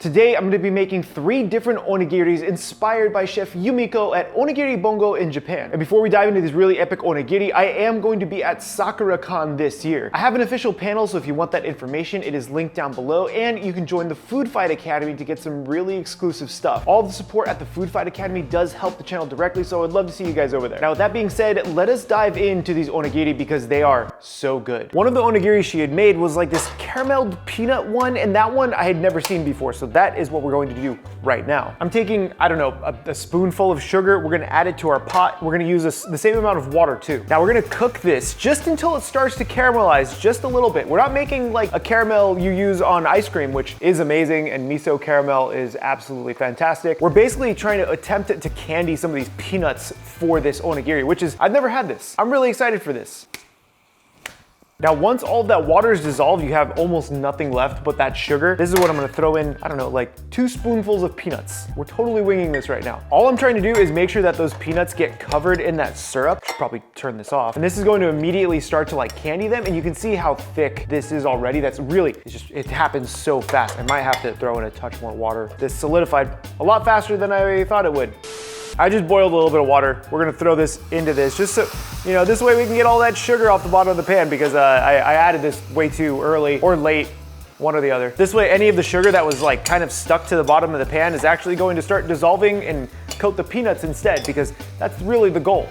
Today, I'm going to be making 3 different onigiris inspired by Chef Yumiko at Onigiri Bongo in Japan. And before we dive into these really epic onigiri, I am going to be at Sakura Con this year. I have an official panel, so if you want that information, it is linked down below, and you can join the Food Fight Academy to get some really exclusive stuff. All the support at the Food Fight Academy does help the channel directly, so I'd love to see you guys over there. Now, with that being said, let us dive into these onigiri because they are so good. One of the onigiri she had made was like this carameled peanut one, and that one I had never seen before, so that is what we're going to do right now. I'm taking, I don't know, a spoonful of sugar. We're gonna add it to our pot. We're gonna use the same amount of water too. Now we're gonna cook this just until it starts to caramelize just a little bit. We're not making like a caramel you use on ice cream, which is amazing, and miso caramel is absolutely fantastic. We're basically trying to attempt to candy some of these peanuts for this onigiri, which is, I've never had this. I'm really excited for this. Now, once all of that water is dissolved, you have almost nothing left but that sugar. This is what I'm gonna throw in, I don't know, like 2 spoonfuls of peanuts. We're totally winging this right now. All I'm trying to do is make sure that those peanuts get covered in that syrup. Should probably turn this off. And this is going to immediately start to like candy them, and you can see how thick this is already. That's really, it happens so fast. I might have to throw in a touch more water. This solidified a lot faster than I thought it would. I just boiled a little bit of water. We're gonna throw this into this just so, you know, this way we can get all that sugar off the bottom of the pan because I added this way too early or late, one or the other. This way, any of the sugar that was like kind of stuck to the bottom of the pan is actually going to start dissolving and coat the peanuts instead, because that's really the goal.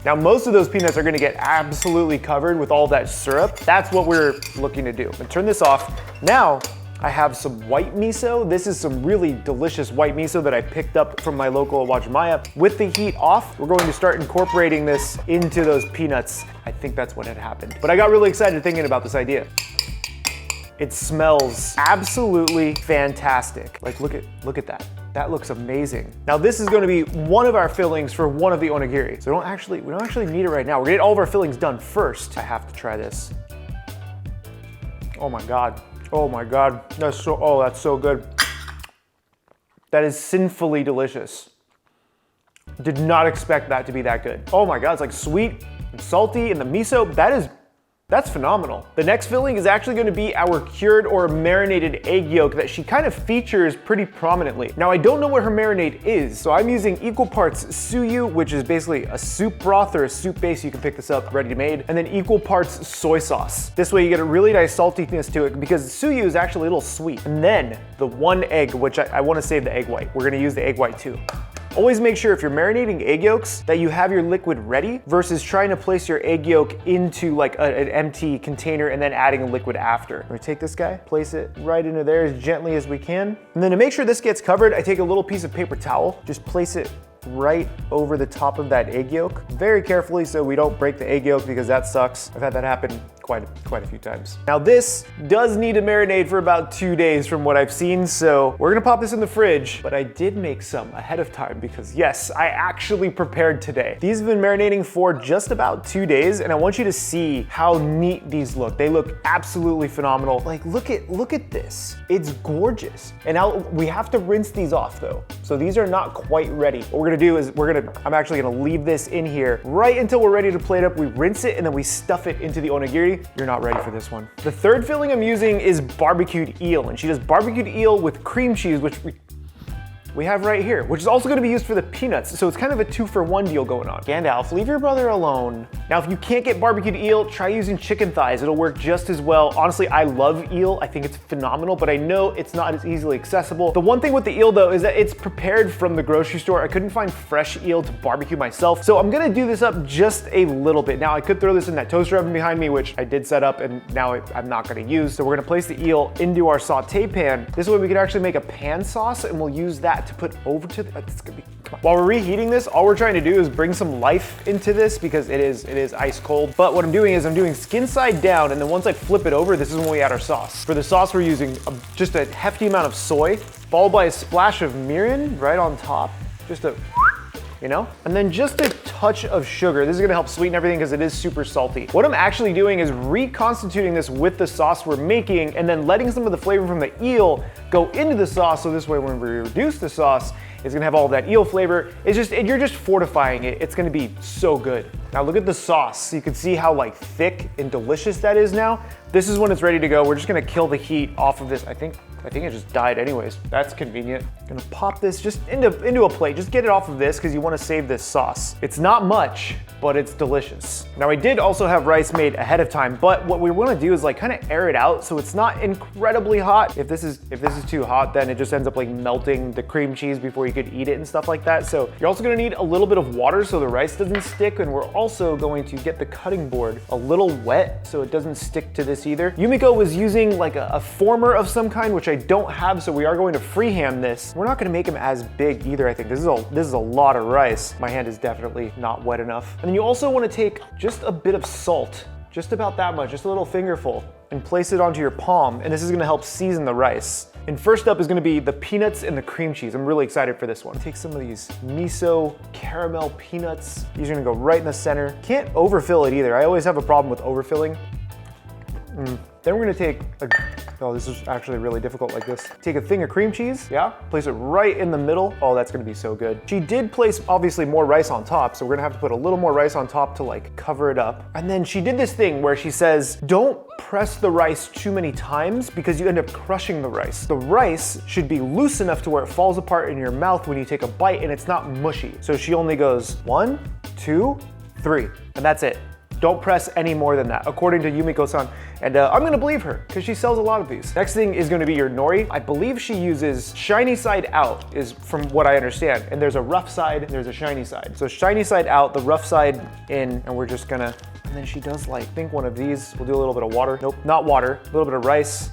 Now, most of those peanuts are gonna get absolutely covered with all that syrup. That's what we're looking to do. I'm gonna turn this off. Now, I have some white miso. This is some really delicious white miso that I picked up from my local Wajimaya. With the heat off, we're going to start incorporating this into those peanuts. I think that's what had happened. But I got really excited thinking about this idea. It smells absolutely fantastic. Like, look at that. That looks amazing. Now, this is gonna be one of our fillings for one of the onigiri. So we don't actually need it right now. We're gonna get all of our fillings done first. I have to try this. Oh my God. Oh my God, that's so good. That is sinfully delicious. Did not expect that to be that good. Oh my God, it's like sweet and salty, and the miso, that's phenomenal. The next filling is actually gonna be our cured or marinated egg yolk that she kind of features pretty prominently. Now, I don't know what her marinade is, so I'm using equal parts tsuyu, which is basically a soup broth or a soup base. You can pick this up ready made, and then equal parts soy sauce. This way you get a really nice saltiness to it because tsuyu is actually a little sweet. And then the 1 egg, which I wanna save the egg white. We're gonna use the egg white too. Always make sure if you're marinating egg yolks that you have your liquid ready versus trying to place your egg yolk into like an empty container and then adding a liquid after. We take this guy, place it right into there as gently as we can. And then to make sure this gets covered, I take a little piece of paper towel, just place it right over the top of that egg yolk, very carefully so we don't break the egg yolk because that sucks. I've had that happen quite a few times. Now, this does need to marinate for about 2 days from what I've seen, so we're gonna pop this in the fridge, but I did make some ahead of time because yes, I actually prepared today. These have been marinating for just about 2 days, and I want you to see how neat these look. They look absolutely phenomenal. Like, look at this. It's gorgeous. And now we have to rinse these off though. So these are not quite ready. What we're gonna do is I'm actually gonna leave this in here right until we're ready to plate up. We rinse it and then we stuff it into the onigiri. You're not ready for this one. The third filling I'm using is barbecued eel, and she does barbecued eel with cream cheese, which we have right here, which is also gonna be used for the peanuts. So it's kind of a 2-for-1 deal going on. Gandalf, leave your brother alone. Now, if you can't get barbecued eel, try using chicken thighs. It'll work just as well. Honestly, I love eel. I think it's phenomenal, but I know it's not as easily accessible. The one thing with the eel though is that it's prepared from the grocery store. I couldn't find fresh eel to barbecue myself. So I'm gonna do this up just a little bit. Now, I could throw this in that toaster oven behind me, which I did set up and now I'm not gonna use. So we're gonna place the eel into our saute pan. This way we can actually make a pan sauce, and we'll use that to put over to it's gonna be, come on. While we're reheating this, all we're trying to do is bring some life into this because it is ice cold. But what I'm doing is I'm doing skin side down, and then once I flip it over, this is when we add our sauce. For the sauce, we're using just a hefty amount of soy, followed by a splash of mirin right on top. Just a, you know? And then just a touch of sugar. This is gonna help sweeten everything because it is super salty. What I'm actually doing is reconstituting this with the sauce we're making and then letting some of the flavor from the eel go into the sauce, so this way when we reduce the sauce, it's gonna have all that eel flavor. You're just fortifying it. It's gonna be so good. Now look at the sauce. You can see how like thick and delicious that is now. This is when it's ready to go. We're just gonna kill the heat off of this. I think it just died anyways. That's convenient. Gonna pop this just into a plate. Just get it off of this because you wanna save this sauce. It's not much, but it's delicious. Now I did also have rice made ahead of time, but what we wanna do is like kind of air it out so it's not incredibly hot. If this is too hot, then it just ends up like melting the cream cheese before you could eat it and stuff like that. So you're also gonna need a little bit of water so the rice doesn't stick, and we're also going to get the cutting board a little wet so it doesn't stick to this either. Yumiko was using like a former of some kind, which I don't have, so we are going to freehand this. We're not gonna make them as big either, I think. This is a lot of rice. My hand is definitely not wet enough. And then you also wanna take just a bit of salt, just about that much, just a little fingerful, and place it onto your palm, and this is gonna help season the rice. And first up is gonna be the peanuts and the cream cheese. I'm really excited for this one. Take some of these miso caramel peanuts. These are gonna go right in the center. Can't overfill it either. I always have a problem with overfilling. Then we're gonna take, oh, this is actually really difficult like this. Take a thing of cream cheese, yeah? Place it right in the middle. Oh, that's gonna be so good. She did place obviously more rice on top, so we're gonna have to put a little more rice on top to like cover it up. And then she did this thing where she says, don't press the rice too many times because you end up crushing the rice. The rice should be loose enough to where it falls apart in your mouth when you take a bite and it's not mushy. So she only goes 1, 2, 3, and that's it. Don't press any more than that, according to Yumiko-san. And I'm gonna believe her, because she sells a lot of these. Next thing is gonna be your nori. I believe she uses shiny side out, is from what I understand. And there's a rough side, and there's a shiny side. So shiny side out, the rough side in, and we're just gonna, and then she does like, I think one of these, we'll do a little bit of water. Nope, not water, a little bit of rice.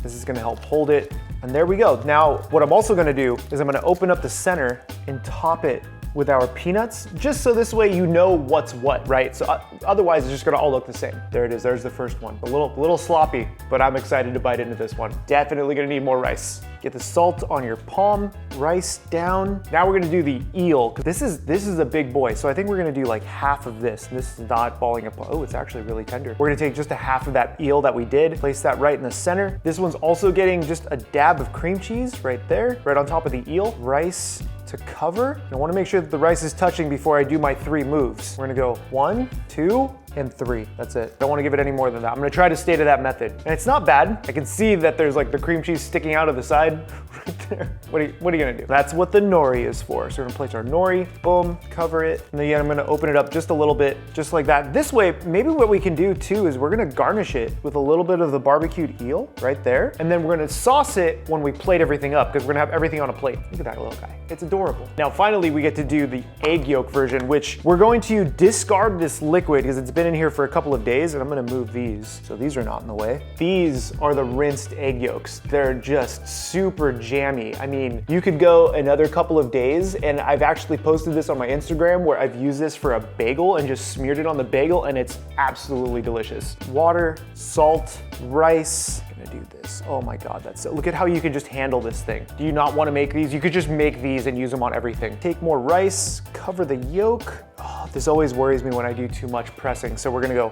This is gonna help hold it. And there we go. Now, what I'm also gonna do is I'm gonna open up the center and top it with our peanuts, just so this way you know what's what, right? So otherwise it's just gonna all look the same. There it is, there's the first one. A little sloppy, but I'm excited to bite into this one. Definitely gonna need more rice. Get the salt on your palm, rice down. Now we're gonna do the eel. This is a big boy, so I think we're gonna do like half of this. This is not falling apart. Oh, it's actually really tender. We're gonna take just a half of that eel that we did, place that right in the center. This one's also getting just a dab of cream cheese right there, right on top of the eel. Rice to cover. I want to make sure that the rice is touching before I do my 3 moves. We're gonna go 1, 2, and 3. That's it. Don't want to give it any more than that. I'm gonna try to stay to that method. And it's not bad. I can see that there's like the cream cheese sticking out of the side right there. What are you gonna do? That's what the nori is for. So we're gonna place our nori, boom, cover it. And then I'm gonna open it up just a little bit, just like that. This way, maybe what we can do too is we're gonna garnish it with a little bit of the barbecued eel right there. And then we're gonna sauce it when we plate everything up, because we're gonna have everything on a plate. Look at that little guy. It's adorable. Now finally, we get to do the egg yolk version, which we're going to discard this liquid because it's been in here for a couple of days, and I'm gonna move these. So these are not in the way. These are the rinsed egg yolks. They're just super jammy. I mean, you could go another couple of days, and I've actually posted this on my Instagram where I've used this for a bagel and just smeared it on the bagel, and it's absolutely delicious. Water, salt, rice. I'm gonna do this. Oh my God, look at how you can just handle this thing. Do you not wanna make these? You could just make these and use them on everything. Take more rice, cover the yolk. Oh, this always worries me when I do too much pressing. So we're gonna go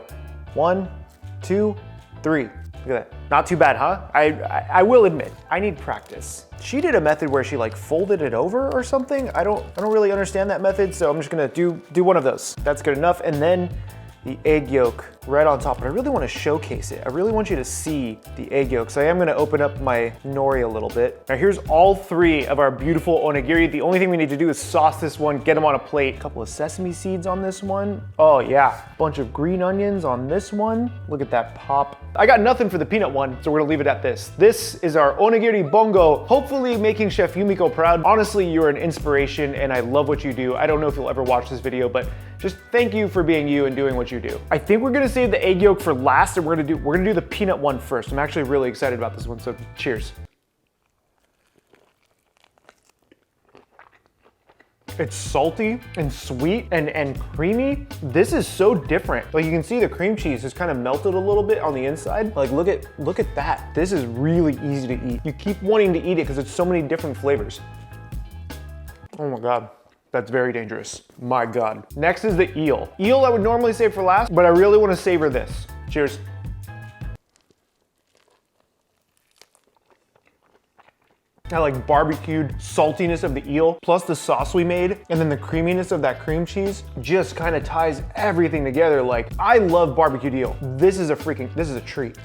1, 2, 3. Look at that. Not too bad, huh? I will admit, I need practice. She did a method where she like folded it over or something. I don't really understand that method, so I'm just gonna do one of those. That's good enough. And then the egg yolk right on top, but I really want to showcase it. I really want you to see the egg yolk. So I am going to open up my nori a little bit. Now here's all 3 of our beautiful onigiri. The only thing we need to do is sauce this one, get them on a plate. A couple of sesame seeds on this one. Oh yeah, bunch of green onions on this one. Look at that pop. I got nothing for the peanut one, so we're gonna leave it at this. This is our onigiri bongo, hopefully making Chef Yumiko proud. Honestly, you're an inspiration and I love what you do. I don't know if you'll ever watch this video, but just thank you for being you and doing what you do. I think we're gonna save the egg yolk for last, and we're gonna do the peanut one first. I'm actually really excited about this one, so cheers. It's salty and sweet and creamy. This is so different. Like you can see the cream cheese has kind of melted a little bit on the inside. Like look at that. This is really easy to eat. You keep wanting to eat it because it's so many different flavors. Oh my God. That's very dangerous. My God. Next is the eel. Eel I would normally save for last, but I really want to savor this. Cheers. That like barbecued saltiness of the eel, plus the sauce we made, and then the creaminess of that cream cheese just kind of ties everything together. Like, I love barbecued eel. This is a treat.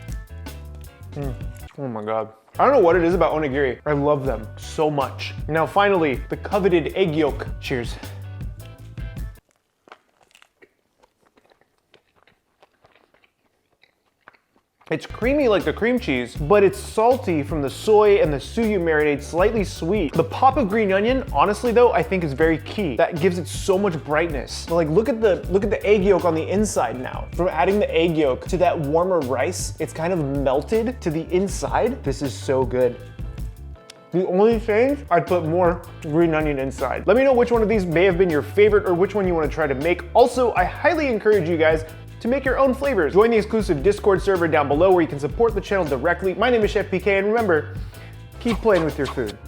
Oh my God. I don't know what it is about onigiri. I love them so much. Now finally, the coveted egg yolk. Cheers. It's creamy like the cream cheese, but it's salty from the soy and the tsuyu marinade, slightly sweet. The pop of green onion, honestly though, I think is very key. That gives it so much brightness. But like, look at the egg yolk on the inside now. From adding the egg yolk to that warmer rice, it's kind of melted to the inside. This is so good. The only change, I'd put more green onion inside. Let me know which one of these may have been your favorite or which one you want to try to make. Also, I highly encourage you guys to make your own flavors. Join the exclusive Discord server down below where you can support the channel directly. My name is Chef PK, and remember, keep playing with your food.